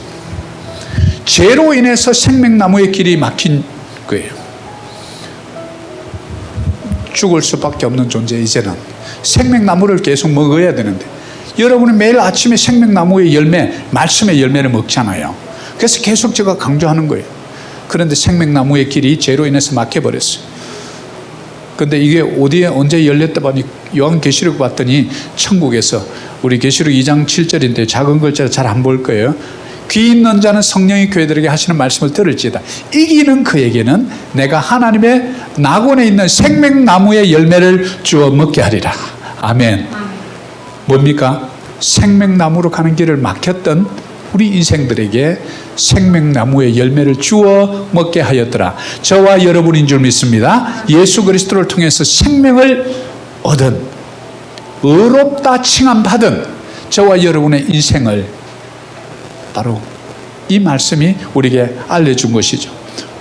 죄로 인해서 생명나무의 길이 막힌 거예요. 죽을 수밖에 없는 존재. 이제는 생명나무를 계속 먹어야 되는데 여러분이 매일 아침에 생명나무의 열매, 말씀의 열매를 먹잖아요. 그래서 계속 제가 강조하는 거예요. 그런데 생명나무의 길이 죄로 인해서 막혀버렸어요. 그런데 이게 어디에 언제 열렸다 보니 요한계시록 봤더니 천국에서, 우리 계시록 2장 7절인데 작은 글자로 잘 안 볼 거예요. 귀 있는 자는 성령이 교회들에게 하시는 말씀을 들을지어다. 이기는 그에게는 내가 하나님의 낙원에 있는 생명나무의 열매를 주어 먹게 하리라. 아멘. 뭡니까? 생명나무로 가는 길을 막혔던 우리 인생들에게 생명나무의 열매를 주어 먹게 하였더라. 저와 여러분인 줄 믿습니다. 예수 그리스도를 통해서 생명을 얻은, 의롭다 칭함받은 저와 여러분의 인생을 바로 이 말씀이 우리에게 알려준 것이죠.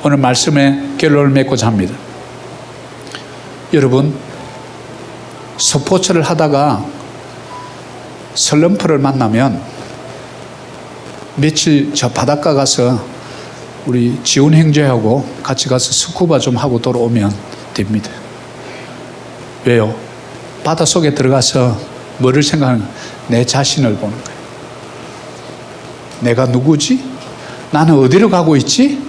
오늘 말씀의 결론을 맺고자 합니다. 여러분, 스포츠를 하다가 슬럼프를 만나면 며칠 저 바닷가 가서 우리 지훈 형제하고 같이 가서 스쿠버 좀 하고 돌아오면 됩니다. 왜요? 바닷속에 들어가서 뭐를 생각하는 거예요? 내 자신을 보는 거예요. 내가 누구지? 나는 어디로 가고 있지?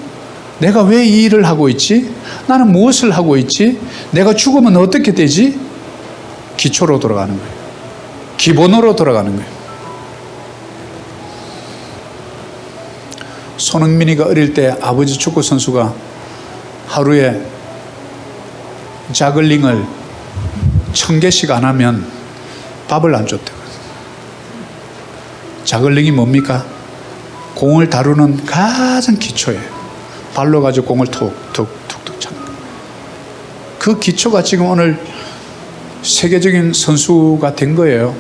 내가 왜 이 일을 하고 있지? 나는 무엇을 하고 있지? 내가 죽으면 어떻게 되지? 기초로 돌아가는 거예요. 기본으로 돌아가는 거예요. 손흥민이가 어릴 때 아버지 축구 선수가 하루에 자글링을 1000개씩 안 하면 밥을 안 줬대요. 자글링이 뭡니까? 공을 다루는 가장 기초예요. 발로 가지고 공을 툭툭툭툭 차는 거예요. 그 기초가 지금 오늘 세계적인 선수가 된 거예요.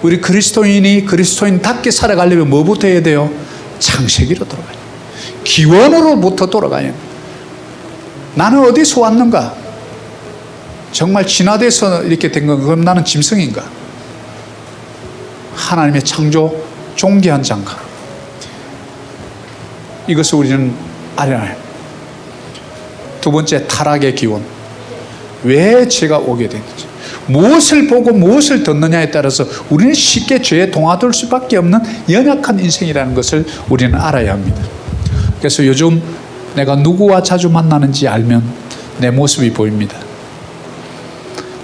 우리 그리스도인이 그리스도인답게 살아가려면 뭐부터 해야 돼요? 창세기로 돌아가요. 기원으로부터 돌아가요. 나는 어디서 왔는가? 정말 진화돼서 이렇게 된 건가? 그럼 나는 짐승인가? 하나님의 창조 존귀한 장가. 이것을 우리는 알아야 해요. 두 번째, 타락의 기원. 왜 죄가 오게 되는지, 무엇을 보고 무엇을 듣느냐에 따라서 우리는 쉽게 죄에 동화될 수밖에 없는 연약한 인생이라는 것을 우리는 알아야 합니다. 그래서 요즘 내가 누구와 자주 만나는지 알면 내 모습이 보입니다.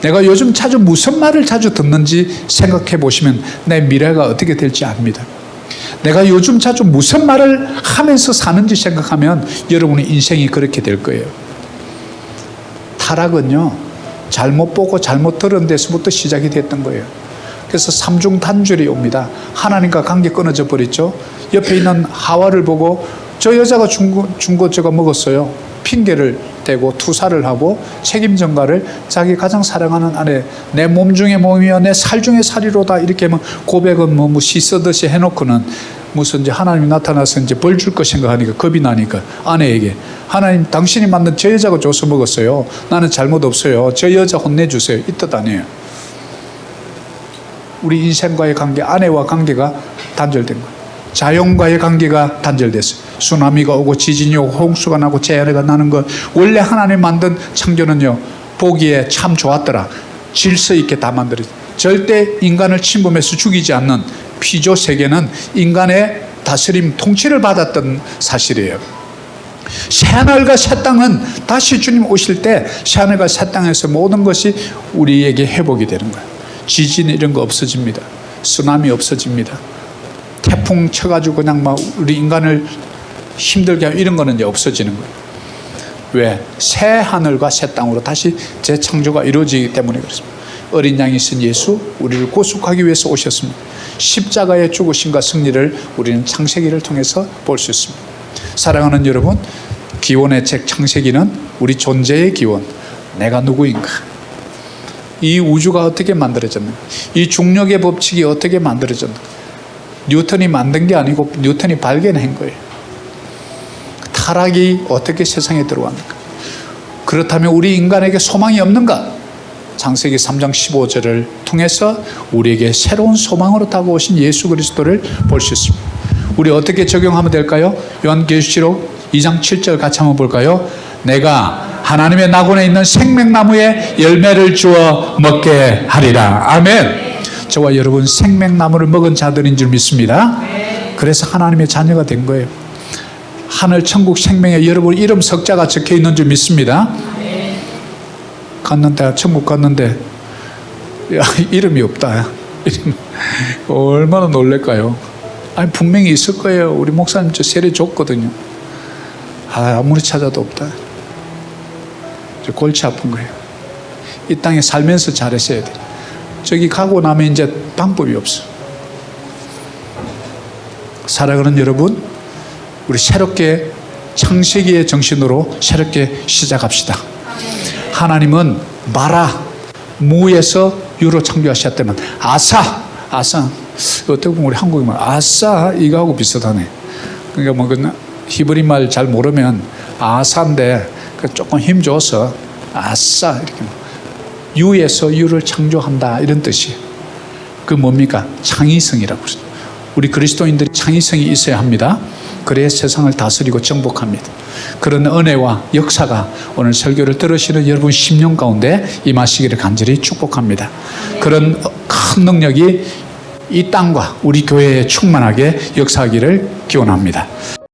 내가 요즘 자주 무슨 말을 자주 듣는지 생각해 보시면 내 미래가 어떻게 될지 압니다. 내가 요즘 자주 무슨 말을 하면서 사는지 생각하면 여러분의 인생이 그렇게 될 거예요. 타락은요, 잘못 보고 잘못 들은 데서부터 시작이 됐던 거예요. 그래서 삼중단절이 옵니다. 하나님과 관계 끊어져 버렸죠. 옆에 있는 하와를 보고 저 여자가 준 거 제가 먹었어요. 핑계를 대고 투사를 하고 책임 전가를 자기 가장 사랑하는 아내, 내 몸 중에 몸이여 내 살 중에 살이로다, 이렇게 고백은 뭐 씻어듯이 해놓고는 무슨 이제 하나님이 나타나서 이제 벌 줄 거 생각하니까 겁이 나니까 아내에게, 하나님 당신이 만든 저 여자가 줘서 먹었어요. 나는 잘못 없어요. 저 여자 혼내주세요. 이 뜻 아니에요. 우리 인생과의 관계, 아내와 관계가 단절된 거예요. 자연과의 관계가 단절됐어요. 쓰나미가 오고 지진이 오고 홍수가 나고 재해가 나는 것, 원래 하나님 만든 창조는요, 보기에 참 좋았더라. 질서 있게 다 만들어져. 절대 인간을 침범해서 죽이지 않는 피조 세계는 인간의 다스림, 통치를 받았던 사실이에요. 새하늘과 새 땅은 다시 주님 오실 때 새하늘과 새 땅에서 모든 것이 우리에게 회복이 되는 거예요. 지진 이런 거 없어집니다. 쓰나미 없어집니다. 태풍 쳐가지고 그냥 막 우리 인간을 힘들게 하고 이런 거는 이제 없어지는 거예요. 왜? 새 하늘과 새 땅으로 다시 재창조가 이루어지기 때문에 그렇습니다. 어린 양이 쓴 예수, 우리를 구속하기 위해서 오셨습니다. 십자가의 죽으심과 승리를 우리는 창세기를 통해서 볼 수 있습니다. 사랑하는 여러분, 기원의 책 창세기는 우리 존재의 기원, 내가 누구인가, 이 우주가 어떻게 만들어졌는가, 이 중력의 법칙이 어떻게 만들어졌는가, 뉴턴이 만든 게 아니고 뉴턴이 발견한 거예요. 타락이 어떻게 세상에 들어왔는가, 그렇다면 우리 인간에게 소망이 없는가? 창세기 3장 15절을 통해서 우리에게 새로운 소망으로 다가오신 예수 그리스도를 볼 수 있습니다. 우리 어떻게 적용하면 될까요? 요한계시록 2장 7절 같이 한번 볼까요? 내가 하나님의 낙원에 있는 생명나무에 열매를 주어 먹게 하리라. 아멘. 저와 여러분 생명나무를 먹은 자들인 줄 믿습니다. 그래서 하나님의 자녀가 된 거예요. 하늘 천국 생명에 여러분 이름 석자가 적혀 있는 줄 믿습니다. 갔는데, 천국 갔는데 야, 이름이 없다. 얼마나 놀랄까요? 아니 분명히 있을 거예요. 우리 목사님 저 세례 줬거든요. 아무리 찾아도 없다. 저 골치 아픈 거예요. 이 땅에 살면서 잘했어야 돼. 저기 가고 나면 이제 방법이 없어. 사랑하는 여러분, 우리 새롭게 창세기의 정신으로 새롭게 시작합시다. 하나님은 마라, 무에서 유로 창조하셨다면 아사, 어떻게 보면 우리 한국에 말 아싸 이거하고 비슷하네. 그러니까 뭐 그 히브리 말 잘 모르면 아사인데 조금 힘 줘서 아싸 이렇게 유에서 유를 창조한다 이런 뜻이에요. 그 뭡니까? 창의성이라고 그러죠. 우리 그리스도인들이 창의성이 있어야 합니다. 그래야 세상을 다스리고 정복합니다. 그런 은혜와 역사가 오늘 설교를 들으시는 여러분 심령 가운데 임하시기를 간절히 축복합니다. 그런 큰 능력이 이 땅과 우리 교회에 충만하게 역사하기를 기원합니다.